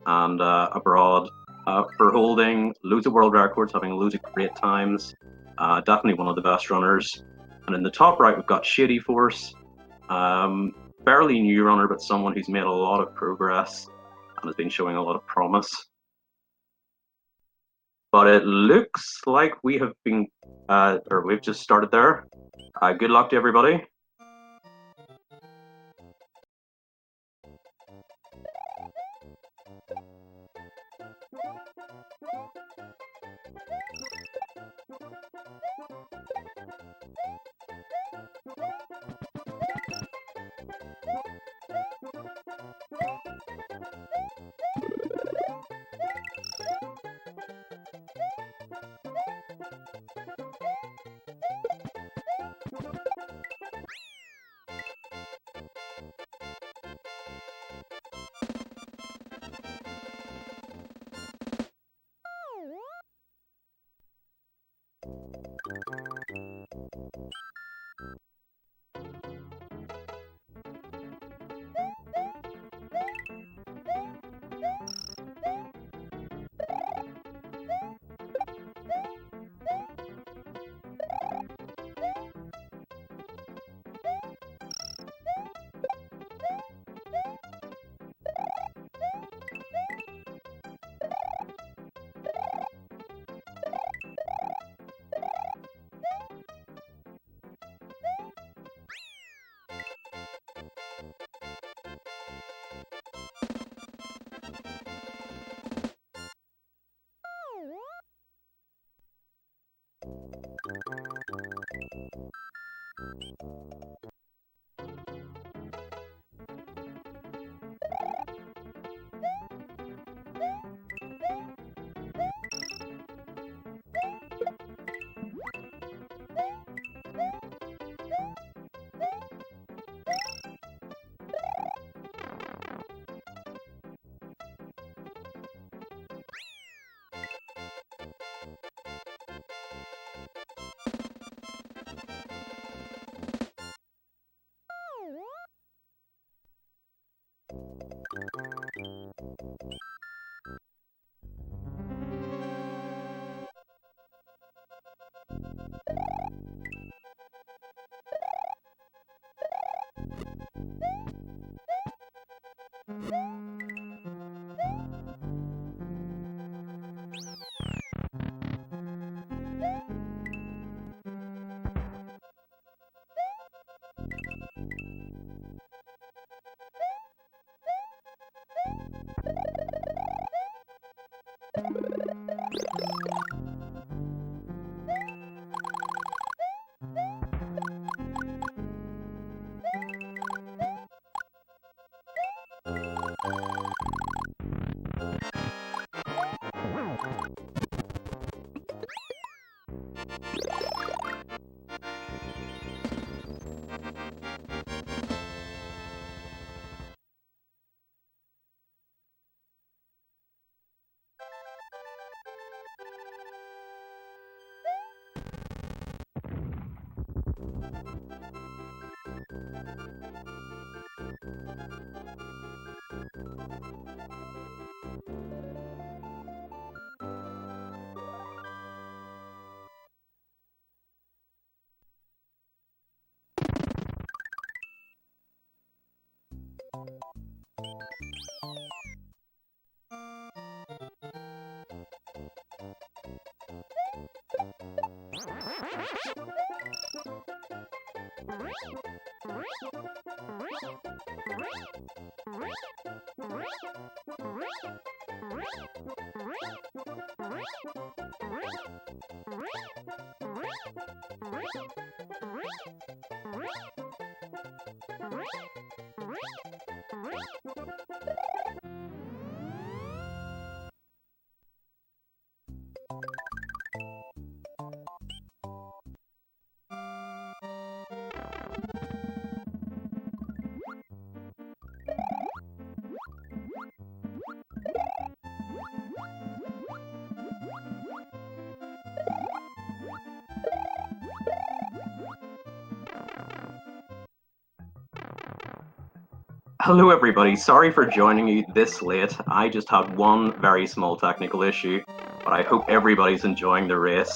and abroad for holding loads of world records, having loads of great times. Definitely one of the best runners. And in the top right, we've got Shady Force. Fairly new runner, but someone who's made a lot of progress and has been showing a lot of promise. But it looks like we have been, or we've just started there. Good luck to everybody. Hello everybody, sorry for joining you this late. I just had one very small technical issue, but I hope everybody's enjoying the race.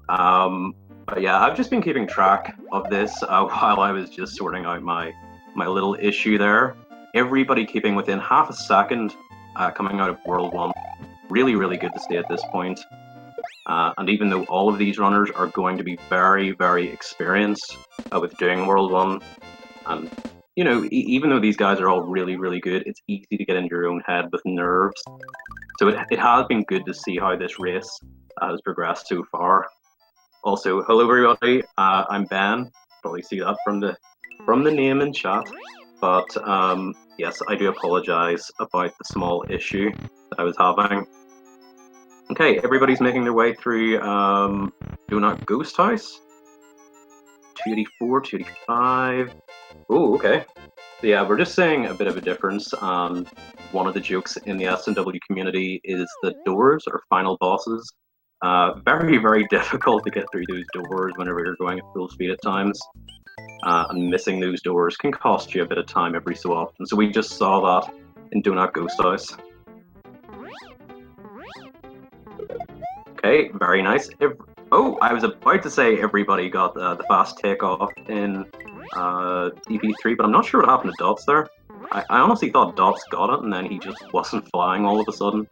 But yeah, I've just been keeping track of this while I was just sorting out my little issue there. Everybody keeping within half a second coming out of World 1. Really, really good to see at this point. And even though all of these runners are going to be very, very experienced with doing World 1, and you know, even though these guys are all really, really good, it's easy to get into your own head with nerves. So it has been good to see how this race has progressed so far. Also, hello everybody, I'm Ben. Probably see that from the name in chat. But yes, I do apologize about the small issue that I was having. Okay, everybody's making their way through Donut Ghost House. 284, 285. Oh, okay. So yeah, we're just seeing a bit of a difference. One of the jokes in the SMW community is that doors are final bosses. Very, very difficult to get through those doors whenever you're going at full speed at times. And missing those doors can cost you a bit of time every so often. So we just saw that in Donut Ghost House. Okay, very nice. Oh, I was about to say everybody got the fast takeoff in DP3, but I'm not sure what happened to Dots there. I honestly thought Dots got it, and then he just wasn't flying all of a sudden.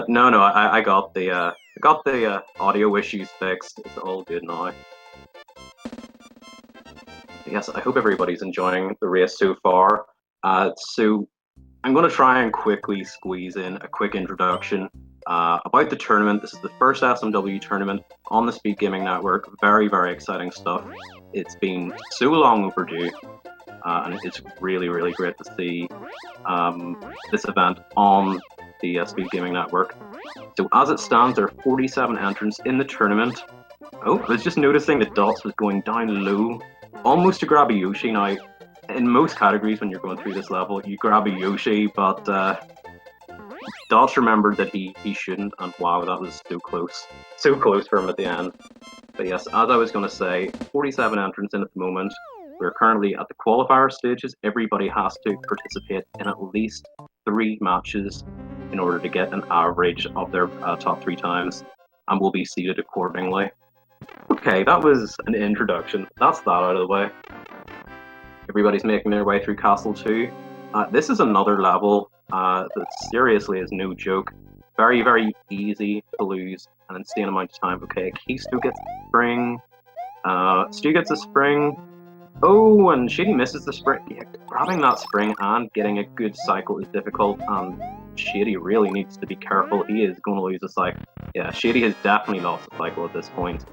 No, I got the audio issues fixed. It's all good now. Yes, I hope everybody's enjoying the race so far. So I'm going to try and quickly squeeze in a quick introduction about the tournament. This is the first SMW tournament on the Speed Gaming Network. Very, very exciting stuff. It's been so long overdue, and it's really, really great to see this event on the Speed Gaming Network. So as it stands, there are 47 entrants in the tournament. Oh, I was just noticing that Dots was going down low, almost to grab a Yoshi. Now, in most categories when you're going through this level, you grab a Yoshi, but Dots remembered that he shouldn't, and wow, that was so close. So close for him at the end. But yes, as I was going to say, 47 entrants in at the moment. We're currently at the qualifier stages. Everybody has to participate in at least 3 matches in order to get an average of their top 3 times, and will be seeded accordingly. Okay, that was an introduction. That's that out of the way. Everybody's making their way through Castle 2. This is another level that seriously is no joke. Very, very easy to lose an insane amount of time. Okay, Keisto gets a spring. Stu gets a spring. Oh, and Shady misses the spring. Yeah, grabbing that spring and getting a good cycle is difficult, and Shady really needs to be careful. He is going to lose a cycle. Yeah, Shady has definitely lost a cycle at this point.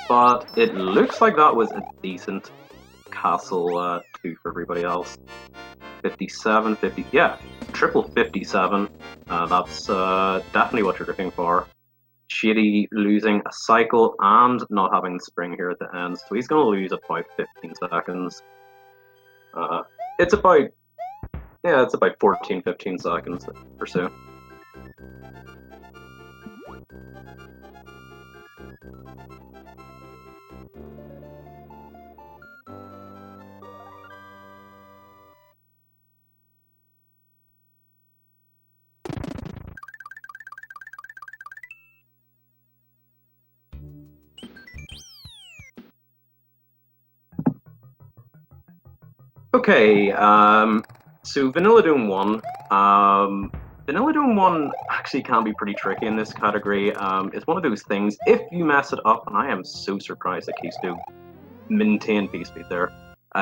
But it looks like that was a decent Castle 2 for everybody else. 57, 50, yeah, triple 57. That's definitely what you're looking for. Shady losing a cycle and not having the spring here at the end, so he's going to lose about 15 seconds. It's about 14, 15 seconds or so. Okay, so Vanilla Dome 1. Vanilla Dome 1 actually can be pretty tricky in this category. It's one of those things, if you mess it up, and I am so surprised that Keisto maintained P speed there.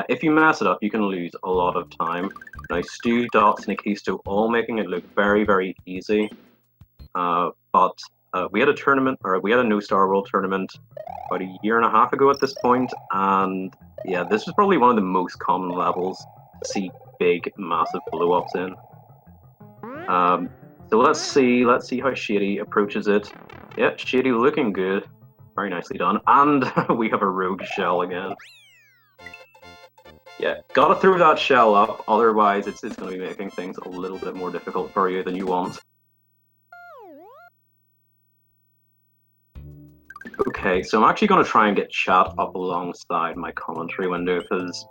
If you mess it up, you can lose a lot of time. Now, Stu, Dots, and Keisto all making it look very, very easy. But we had a tournament, or we had a No Star World tournament about a year and a half ago at this point, and yeah, this was probably one of the most common levels to see big, massive blow-ups in. So let's see how Shady approaches it. Yeah, Shady looking good. Very nicely done. And we have a rogue shell again. Yeah, gotta throw that shell up, otherwise it's going to be making things a little bit more difficult for you than you want. Okay, so I'm actually going to try and get chat up alongside my commentary window because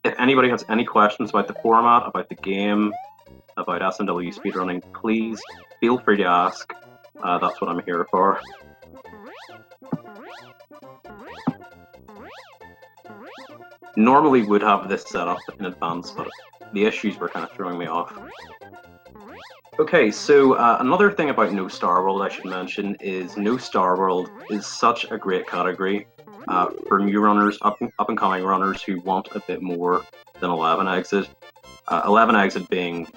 if anybody has any questions about the format, about the game, about SMW speedrunning, please feel free to ask. That's what I'm here for. Normally would have this set up in advance, but the issues were kind of throwing me off. Okay, so another thing about No Star World I should mention is No Star World is such a great category for new runners, up and coming runners who want a bit more than 11 exit. 11 exit being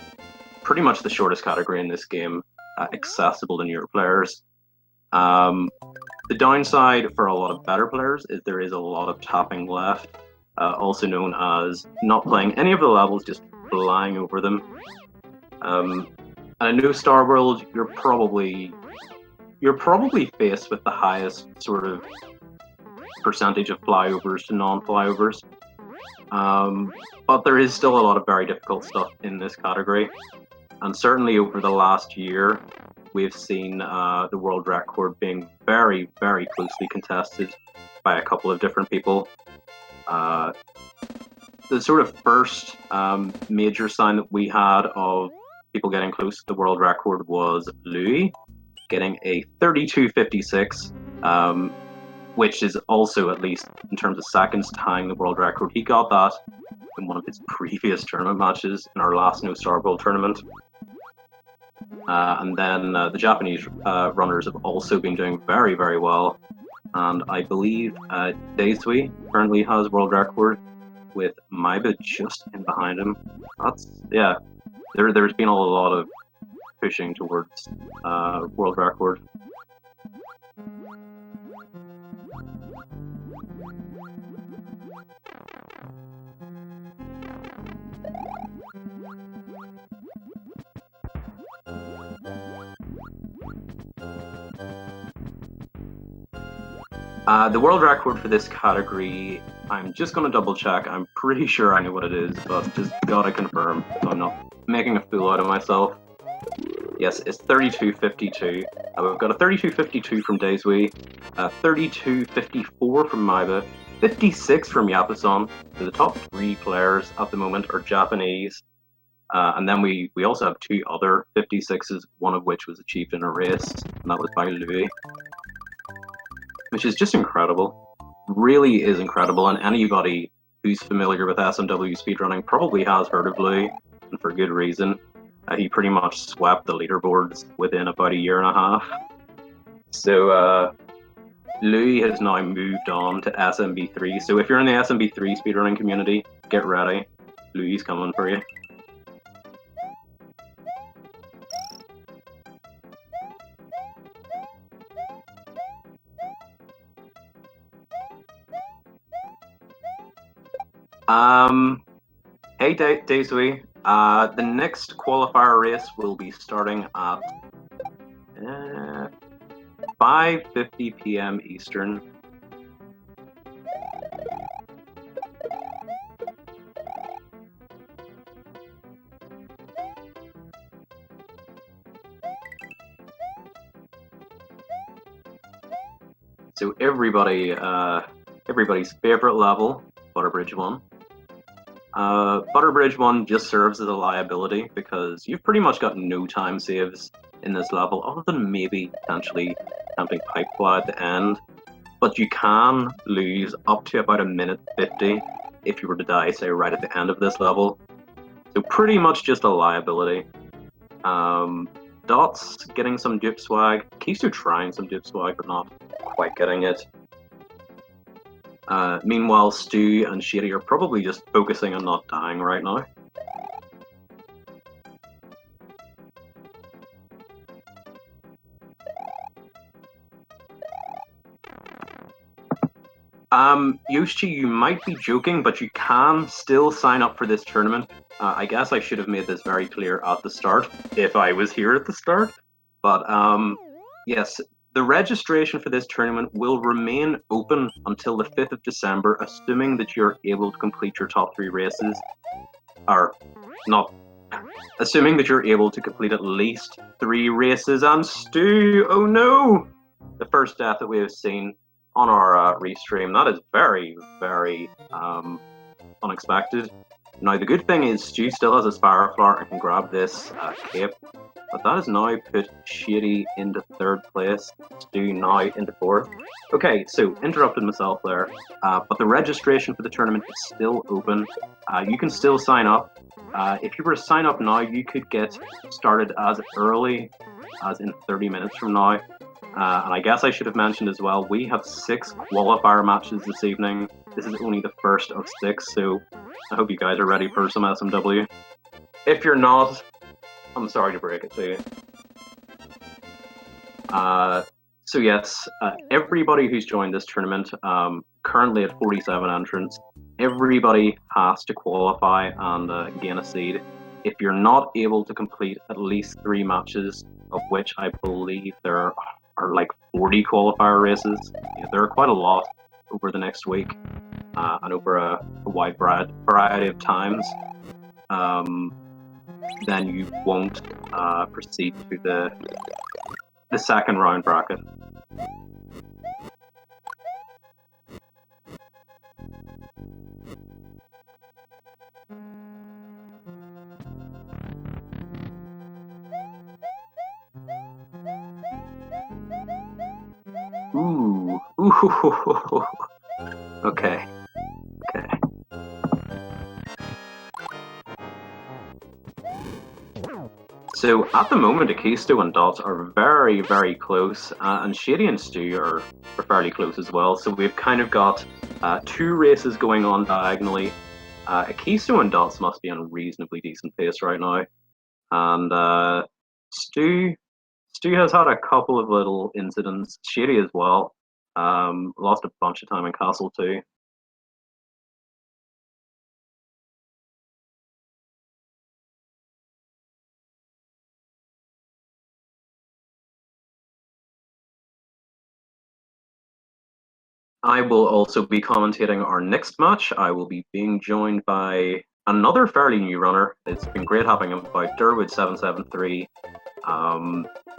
pretty much the shortest category in this game, accessible to newer players. The downside for a lot of better players is there is a lot of tapping left, also known as not playing any of the levels, just flying over them. And in No Star World, you're probably faced with the highest sort of percentage of flyovers to non-flyovers. But there is still a lot of very difficult stuff in this category. And certainly over the last year, we've seen the world record being very, very closely contested by a couple of different people. The sort of first major sign that we had of people getting close to the world record was Louis getting a 32.56, which is also, at least in terms of seconds, tying the world record. He got that in one of his previous tournament matches in our last No Star World tournament. And then the Japanese runners have also been doing very, very well. And I believe Daisui currently has world record with Maiba just in behind him. Yeah, there's been a lot of pushing towards world record. The world record for this category, I'm just going to double check. I'm pretty sure I know what it is, but just gotta confirm so I'm not making a fool out of myself. Yes, it's 32.52. We've got a 32.52 from Daisui, 32.54 from Maiba, 56 from Yapason. So the top 3 players at the moment are Japanese. And then we also have 2 other 56s, one of which was achieved in a race, and that was by Louis. Which is just incredible. Really is incredible, and anybody who's familiar with SMW speedrunning probably has heard of Louis, and for good reason. He pretty much swept the leaderboards within about a year and a half. So Louis has now moved on to SMB3, so if you're in the SMB3 speedrunning community, get ready. Louis is coming for you. Hey Daisui, the next qualifier race will be starting at 5:50 p.m. Eastern. So everybody's favorite level, Butterbridge 1. Butterbridge 1 just serves as a liability because you've pretty much got no time saves in this level, other than maybe potentially attempting pipe fly at the end. But you can lose up to about 1:50 if you were to die, say, right at the end of this level. So pretty much just a liability. Dot's getting some dupe swag. Kisu trying some dupe swag, but not quite getting it. Meanwhile, Stu and Shady are probably just focusing on not dying right now. Yoshi, you might be joking, but you can still sign up for this tournament. I guess I should have made this very clear at the start, if I was here at the start. But yes, the registration for this tournament will remain open until the 5th of December, assuming that you're able to complete your top 3 races. Or, not, assuming that you're able to complete at least 3 races. And Stu, oh no! the first death that we have seen on our restream. That is very, very unexpected. Now, the good thing is Stu still has his fire flower and can grab this cape, but that has now put Shady into 3rd place, Stu now into 4th. Okay, so interrupted myself there, but the registration for the tournament is still open. You can still sign up. If you were to sign up now, you could get started as early as in 30 minutes from now. And I guess I should have mentioned as well, we have 6 qualifier matches this evening. This is only the first of 6, so I hope you guys are ready for some SMW. If you're not, I'm sorry to break it to you. So yes, everybody who's joined this tournament, currently at 47 entrants, everybody has to qualify and gain a seed. If you're not able to complete at least 3 matches, of which I believe there are like 40 qualifier races, there are quite a lot over the next week, and over a wide variety of times, then you won't proceed to the second round bracket. Ooh. Okay. So at the moment, Akisto and Dots are very, very close, and Shady and Stu are fairly close as well. So we've kind of got 2 races going on diagonally. Akisto and Dots must be on reasonably decent pace right now, and Stu has had a couple of little incidents. Shady as well. Lost a bunch of time in Castle too. I will also be commentating our next match. I will be being joined by another fairly new runner. It's been great having him by Durwood773.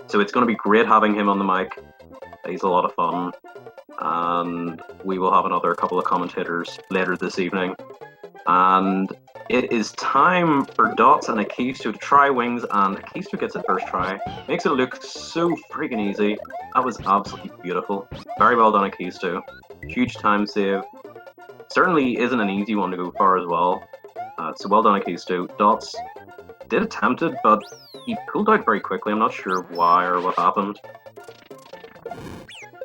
So it's going to be great having him on the mic. He's a lot of fun. And we will have another couple of commentators later this evening. And it is time for Dots and Akisto to try wings, and Akisto gets it first try. Makes it look so freaking easy. That was absolutely beautiful. Very well done, Akisto. Huge time save. Certainly isn't an easy one to go for as well. So well done, Akisto. Dots did attempt it, but he pulled out very quickly. I'm not sure why or what happened.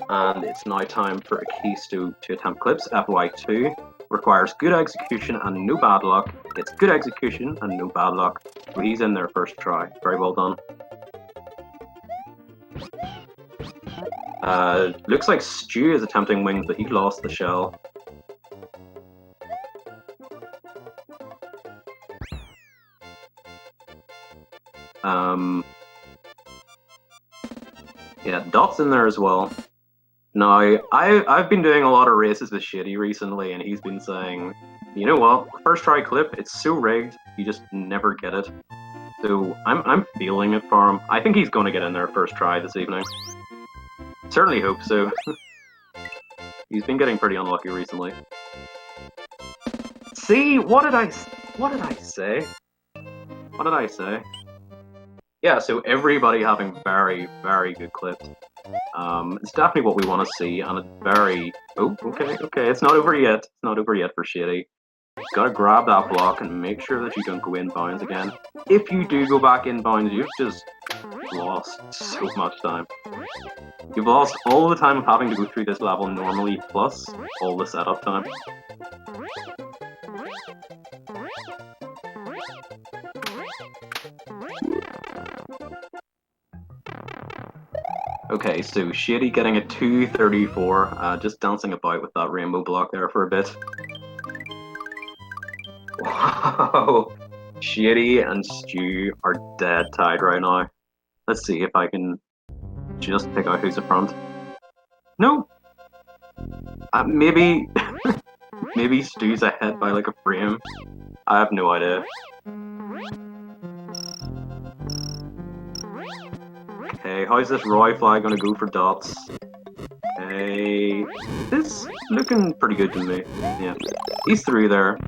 And it's now time for Akisto to attempt clips. FY2 requires good execution and no bad luck. Gets good execution and no bad luck. So he's in there first try. Very well done. Looks like Stu is attempting wings, but he lost the shell. Yeah, Dot's in there as well. Now, I've been doing a lot of races with Shitty recently, and he's been saying, you know what, first try clip, it's so rigged, you just never get it. So I'm feeling it for him. I think he's going to get in there first try this evening. Certainly hope so. He's been getting pretty unlucky recently. See, what did I say? What did I say? Yeah, so everybody having very, very good clips. It's definitely what we want to see, and it's very... Oh, okay, it's not over yet. It's not over yet for Shady. You've got to grab that block and make sure that you don't go inbounds again. If you do go back inbounds, you've just lost so much time. You've lost all the time of having to go through this level normally, plus all the setup time. Okay, so Shady getting a 234, just dancing about with that rainbow block there for a bit. Wow, Shady and Stu are dead tied right now. Let's see if I can just pick out who's the front. No! Maybe... maybe Stu's ahead by like a frame. I have no idea. Okay, how's this Roy flag gonna go for Dots? Okay, this looking pretty good to me. Yeah, he's through there.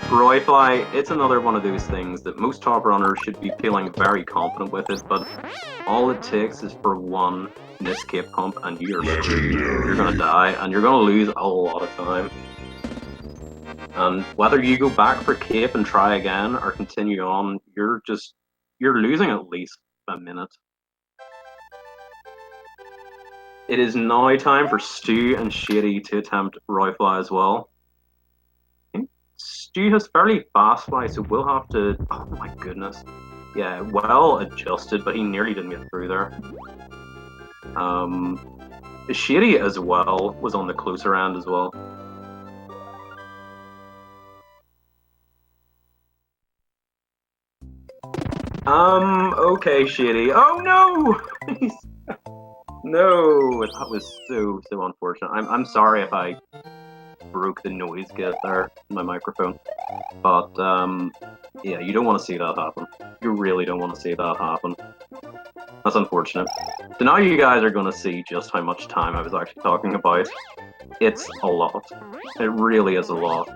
Fly, it's another one of those things that most top runners should be feeling very confident with it, but all it takes is for one miscape pump and you're screwed. You're gonna die, and you're gonna lose a lot of time. And whether you go back for cape and try again or continue on, you're losing at least a minute. It is now time for Stu and Shady to attempt Royfly as well. Stu has fairly fast fly, so we'll have to. Oh my goodness. Yeah, well adjusted, but he nearly didn't get through there. Shady as well was on the closer end as well. Okay, Shady. Oh no! No, that was so unfortunate. I'm sorry if I broke the noise gate there in my microphone, but yeah, you don't want to see that happen. You really don't want to see that happen. That's unfortunate. So now you guys are going to see just how much time I was actually talking about. It's a lot. It really is a lot.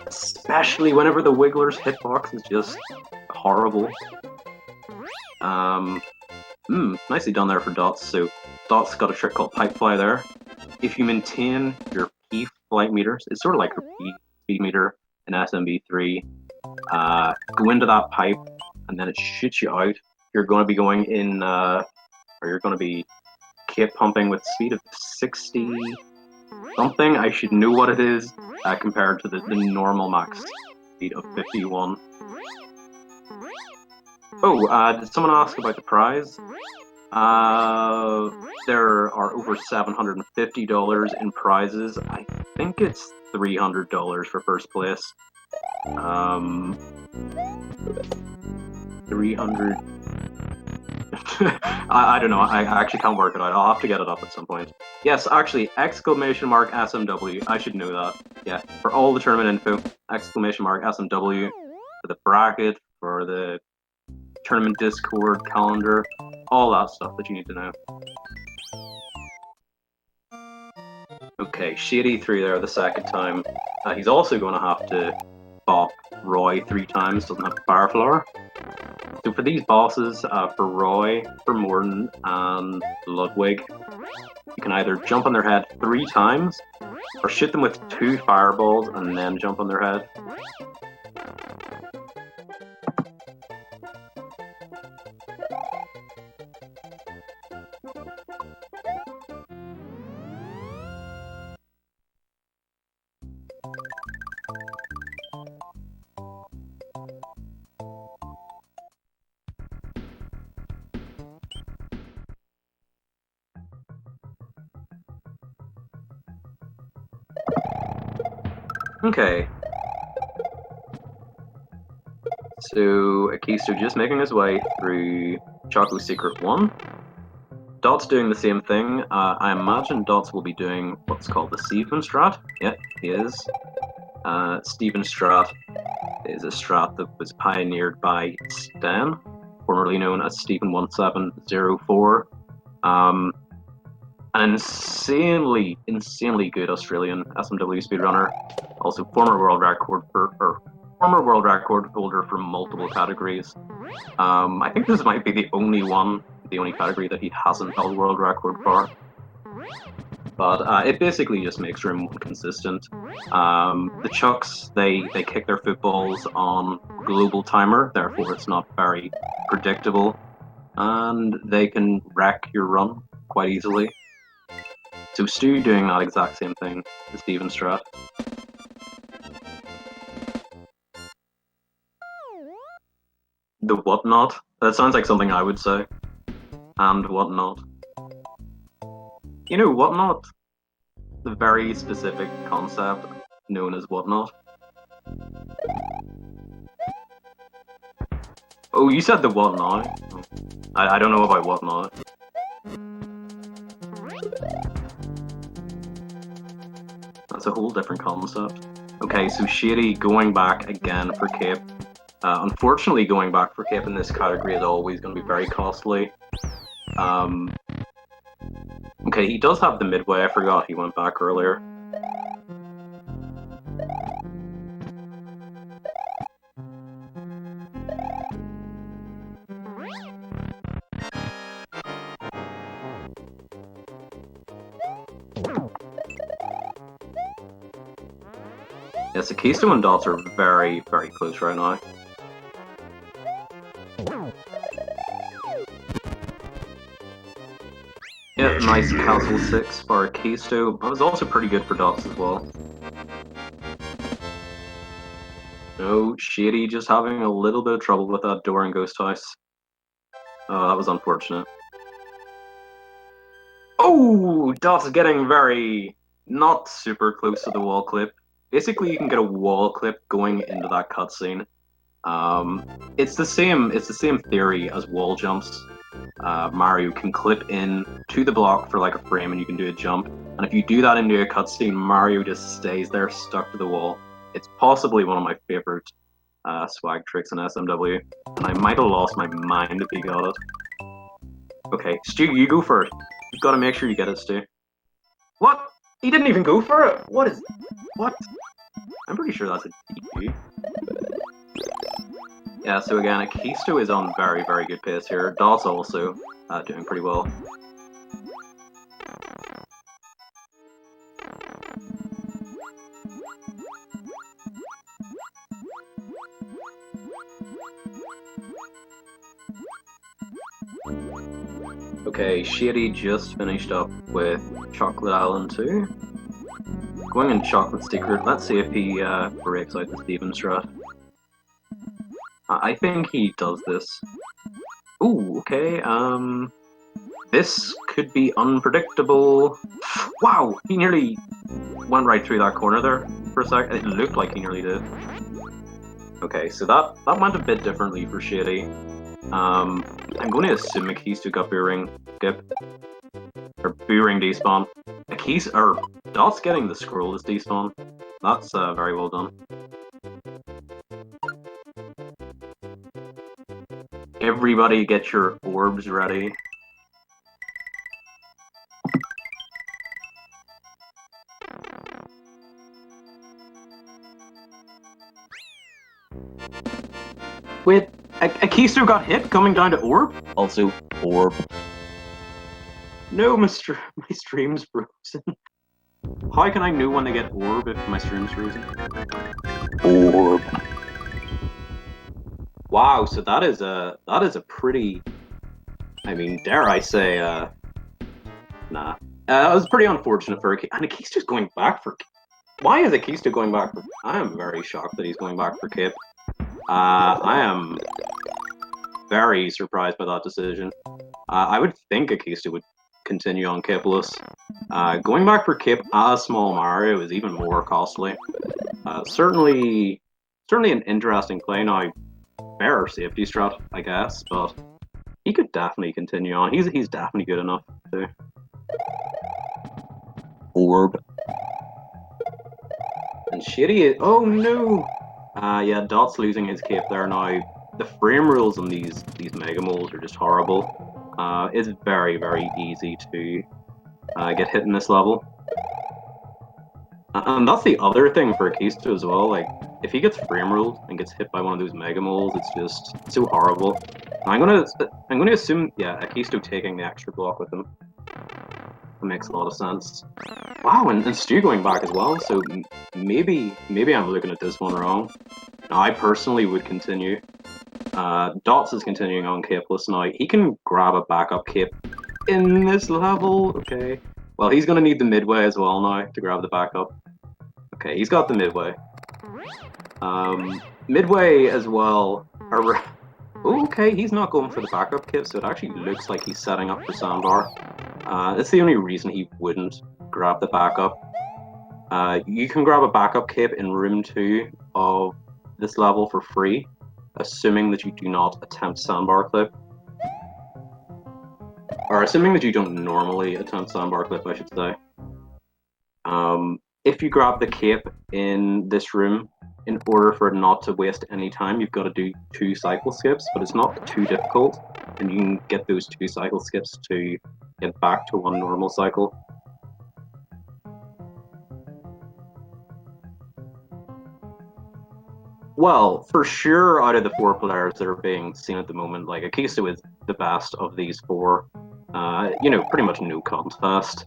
Especially whenever the Wiggler's hitbox is just horrible. Nicely done there for Dots. So Dots got a trick called Pipe Fly there. If you maintain your P flight meters, it's sort of like your P speed meter in SMB3. Go into that pipe, and then it shoots you out. You're going to be going in, or you're going to be cape pumping with speed of 60 something. I should know what it is compared to the normal max speed of 51. Oh, did someone ask about the prize? There are over $750 in prizes. I think it's $300 for first place. 300. I don't know. I actually can't work it out. I'll have to get it up at some point. Yes, actually, exclamation mark SMW. I should know that. Yeah, for all the tournament info, exclamation mark SMW for the bracket, for the tournament Discord calendar, all that stuff that you need to know. Okay, Shady 3 there the second time. He's also going to have to bop Roy 3 times, doesn't have Fire Flower. So for these bosses, for Roy, for Morton, and Ludwig, you can either jump on their head 3 times, or shoot them with 2 fireballs and then jump on their head. Okay. So Akisto just making his way through Choco Secret 1. Dot's doing the same thing. I imagine Dots will be doing what's called the Steven strat. Yeah, he is. Steven strat is a strat that was pioneered by Sten, formerly known as Steven1704. An insanely good Australian SMW speedrunner, also former world record holder for multiple categories. I think this might be the only category that he hasn't held world record for. But it basically just makes him consistent. The Chucks, they kick their footballs on global timer, therefore it's not very predictable, and they can wreck your run quite easily. So Stu doing that exact same thing, the Steven strat. The whatnot? That sounds like something I would say. And whatnot. You know, whatnot? The very specific concept known as whatnot. Oh, you said the what now? I don't know about what now. That's a whole different concept. Okay, so Shady going back again for cape. Unfortunately, going back for cape in this category is always going to be very costly. Okay, he does have the midway. I forgot he went back earlier. Yes, the Keystone and Dots are very, very close right now. Yeah, nice Castle 6 for Keystone. That was also pretty good for Dots as well. No, Shady just having a little bit of trouble with that door in Ghost House. Oh, that was unfortunate. Oh, Dots getting very not super close to the wall clip. Basically, you can get a wall clip going into that cutscene. It's the same theory as wall jumps. Mario can clip in to the block for like a frame, and you can do a jump. And if you do that into a cutscene, Mario just stays there stuck to the wall. It's possibly one of my favorite swag tricks in SMW, and I might have lost my mind if he got it. Okay, Stu, you go first. You've got to make sure you get it, Stu. What? He didn't even go for it? What? I'm pretty sure that's a DQ. Yeah, so again, Akisto is on very, very good pace here. Dots also doing pretty well. Okay, Shady just finished up with Chocolate Island 2. Going in Chocolate Secret, let's see if he breaks out the Steven strat. I think he does this. Ooh, okay, this could be unpredictable. Wow, he nearly went right through that corner there for a sec. It looked like he nearly did. Okay, so that went a bit differently for Shady. I'm going to assume Akisto got Boo-Ring skip. Or Boo-Ring despawn. Dot's getting the scroll as despawn. That's very well done. Everybody get your orbs ready. Wait, Akisto got hit coming down to orb? Also, orb. No, my stream's frozen. How can I know when they get orb if my stream's frozen? Orb. Wow, so that is a pretty, I mean, dare I say, nah. That was pretty unfortunate for Akisto. And Akisto's going back for... Why is Akisto going back for... I am very shocked that he's going back for Kip. I am very surprised by that decision. I would think Akisto would continue on Kipless. Going back for Kip as Small Mario is even more costly. Certainly an interesting play now. Fair safety strat, I guess, but he could definitely continue on. He's definitely good enough to. Orb. And Shitty. Oh no! Yeah, Dot's losing his cape there now. The frame rules on these Mega Moles are just horrible. It's very, very easy to get hit in this level. And that's the other thing for Akisto as well. Like, if he gets frame ruled and gets hit by one of those Mega Moles, it's just so horrible. I'm gonna assume, yeah, Akisto taking the extra block with him. That makes a lot of sense. Wow, and Stu going back as well. So maybe I'm looking at this one wrong. Now, I personally would continue. Dots is continuing on capeless now. He can grab a backup cape in this level. Okay. Well, he's gonna need the midway as well now to grab the backup. Okay, he's got the midway. Midway as well. Okay, he's not going for the backup cape, so it actually looks like he's setting up for sandbar. That's the only reason he wouldn't grab the backup. You can grab a backup cape in room 2 of this level for free, assuming that you do not attempt sandbar clip. Or assuming that you don't normally attempt sandbar clip, I should say. If you grab the cape in this room, in order for it not to waste any time, you've got to do 2 cycle skips, but it's not too difficult. and you can get those 2 cycle skips to get back to 1 normal cycle. Well, for sure, out of the 4 players that are being seen at the moment, like Akisu is the best of these 4. You know, pretty much no contest.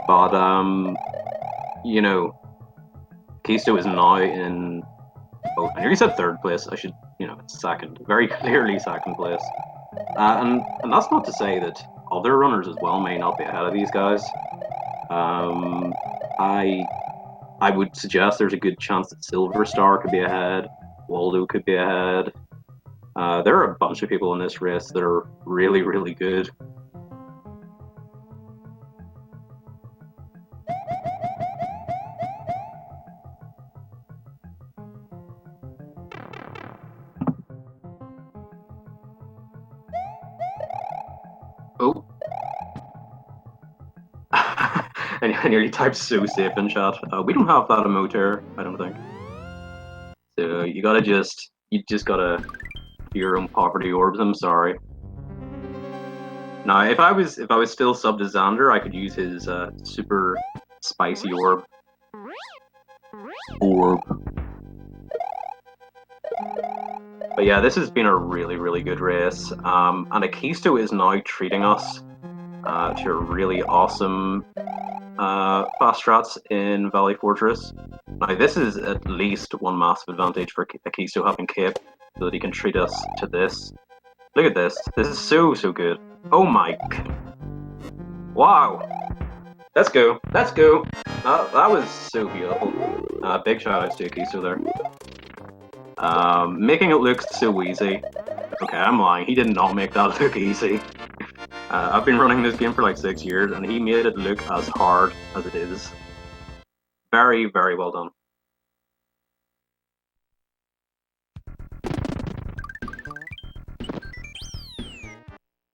But you know, Akisu is now in. Oh, I nearly said 3rd place. I should, you know, it's 2nd, very clearly 2nd place. And that's not to say that other runners as well may not be ahead of these guys. I would suggest there's a good chance that Silver Star could be ahead, Waldo could be ahead. There are a bunch of people in this race that are really, really good. Oh. And I nearly typed so safe in chat. We don't have that emote here, I don't think. So you just gotta do your own poverty orbs. I'm sorry. Now, if I was still sub to Xander, I could use his super spicy orb. But yeah, this has been a really, really good race. And Akisto is now treating us to a really awesome fast strats in Valley Fortress. Now, this is at least one massive advantage for Akisto having Cape, so that he can treat us to this. Look at this. This is so, so good. Oh my. Wow. Let's go. Let's go. That was so beautiful. Big shout outs to Akiso there. Making it look so easy. Okay, I'm lying. He did not make that look easy. I've been running this game for like 6 years, and he made it look as hard as it is. Very, very well done.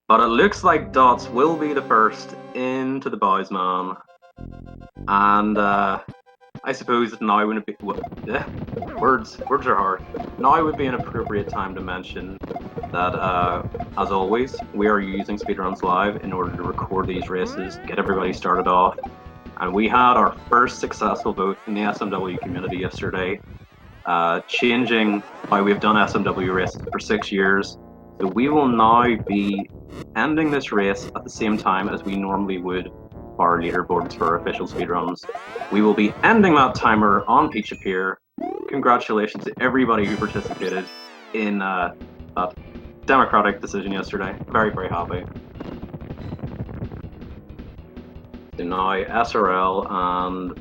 But it looks like Dots will be the first into the boys, man. And I suppose now would be words are hard. Now would be an appropriate time to mention that, as always, we are using Speedruns Live in order to record these races, get everybody started off. And we had our first successful vote in the SMW community yesterday, changing how we've done SMW races for 6 years. So we will now be ending this race at the same time as we normally would for our leaderboards for official speedruns. We will be ending that timer on Peach Appear. Congratulations to everybody who participated in that democratic decision yesterday. Very, very happy. So now SRL and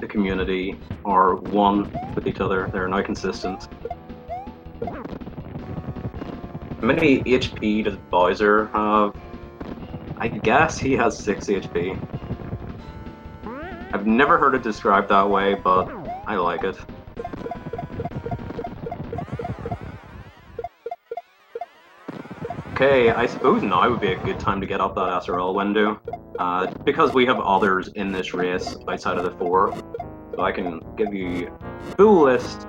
the community are one with each other. They're now consistent. How many HP does Bowser have? I guess he has 6 HP. I've never heard it described that way, but I like it. Okay, I suppose now would be a good time to get up that SRL window, because we have others in this race outside of the 4. So I can give you a full list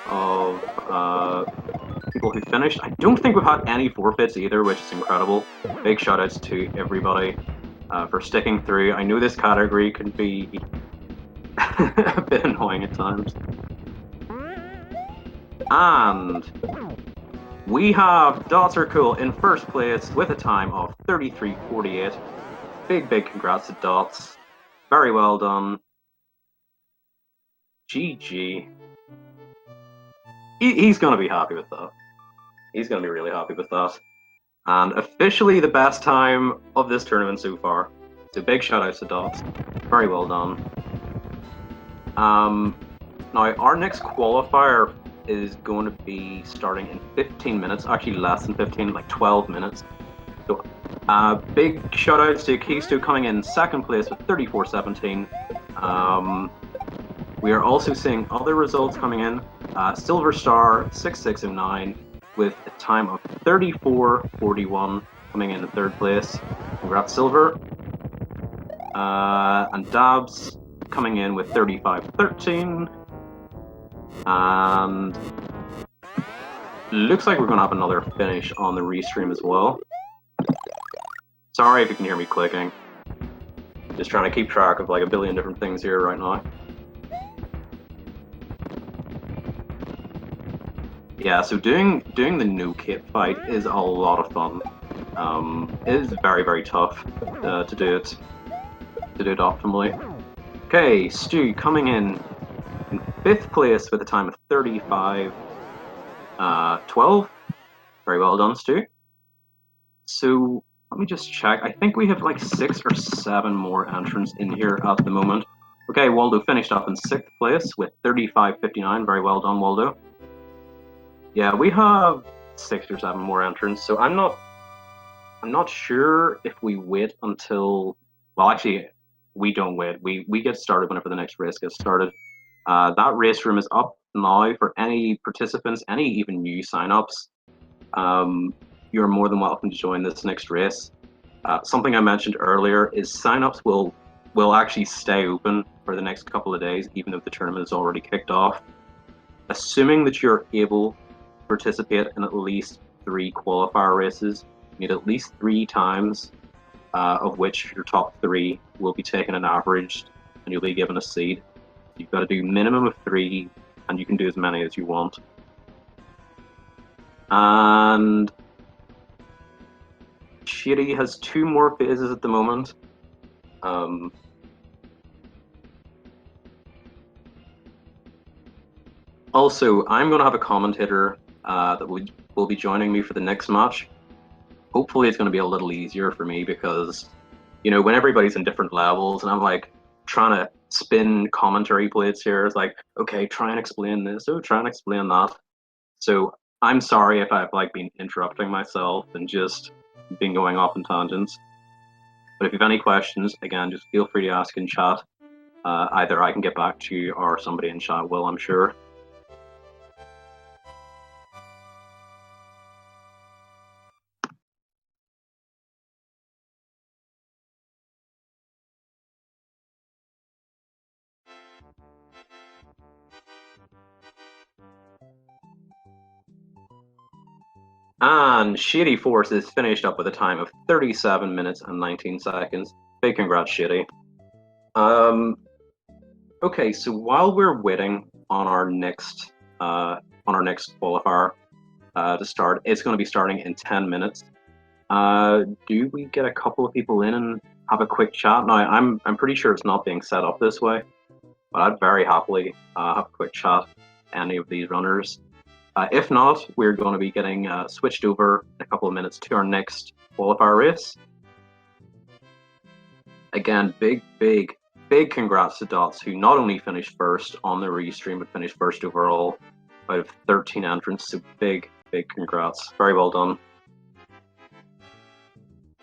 of people who finished. I don't think we've had any forfeits either, which is incredible. Big shout outs to everybody for sticking through. I know this category can be a bit annoying at times. And we have Dots Are Cool in first place with a time of 33:48. Big congrats to Dots. Very well done. GG. He's going to be happy with that. He's going to be really happy with that. And officially the best time of this tournament so far. So big shout outs to Dots. Very well done. Now our next qualifier is going to be starting in 15 minutes. Actually less than 15, like 12 minutes. So big shout outs to Keisto coming in second place with 34:17. We are also seeing other results coming in. Silver Star 6609 with a time of 34:41 coming in third place. Congrats, Silver. And Dabs coming in with 35:13. And looks like we're going to have another finish on the restream as well. Sorry if you can hear me clicking. Just trying to keep track of like a billion different things here right now. Yeah, so doing the no kit fight is a lot of fun. It is very, very tough to do it optimally. Okay, Stu coming in 5th place with a time of 35:12. Very well done, Stu. So let me just check. I think we have like 6 or 7 more entrants in here at the moment. Okay, Waldo finished up in 6th place with 35:59. Very well done, Waldo. Yeah, we have 6 or 7 more entrants, so I'm not sure if we wait until, well, actually, we don't wait. We get started whenever the next race gets started. That race room is up now for any participants, any even new signups. You're more than welcome to join this next race. Something I mentioned earlier is signups will actually stay open for the next couple of days, even if the tournament is already kicked off. Assuming that you're able to participate in at least 3 qualifier races, you need at least 3 times, of which your top 3 will be taken and averaged, and you'll be given a seed. You've got to do minimum of 3, and you can do as many as you want. And Shitty has 2 more phases at the moment. Also, I'm going to have a commentator that will be joining me for the next match. Hopefully it's going to be a little easier for me because, you know, when everybody's in different levels and I'm like trying to spin commentary plates here, it's like, okay, try and explain this, oh, try and explain that. So I'm sorry if I've like been interrupting myself and just been going off in tangents. But if you have any questions, again, just feel free to ask in chat. Either I can get back to you or somebody in chat will, I'm sure. And Shitty Forces finished up with a time of 37 minutes and 19 seconds. Big congrats, Shitty. Okay, so while we're waiting on our next qualifier to start, it's going to be starting in 10 minutes. Do we get a couple of people in and have a quick chat? Now, I'm pretty sure it's not being set up this way, but I'd very happily have a quick chat with any of these runners. If not, we're going to be getting switched over in a couple of minutes to our next qualifier race. Again, big congrats to Dots, who not only finished first on the restream, but finished first overall out of 13 entrants. So big congrats. Very well done.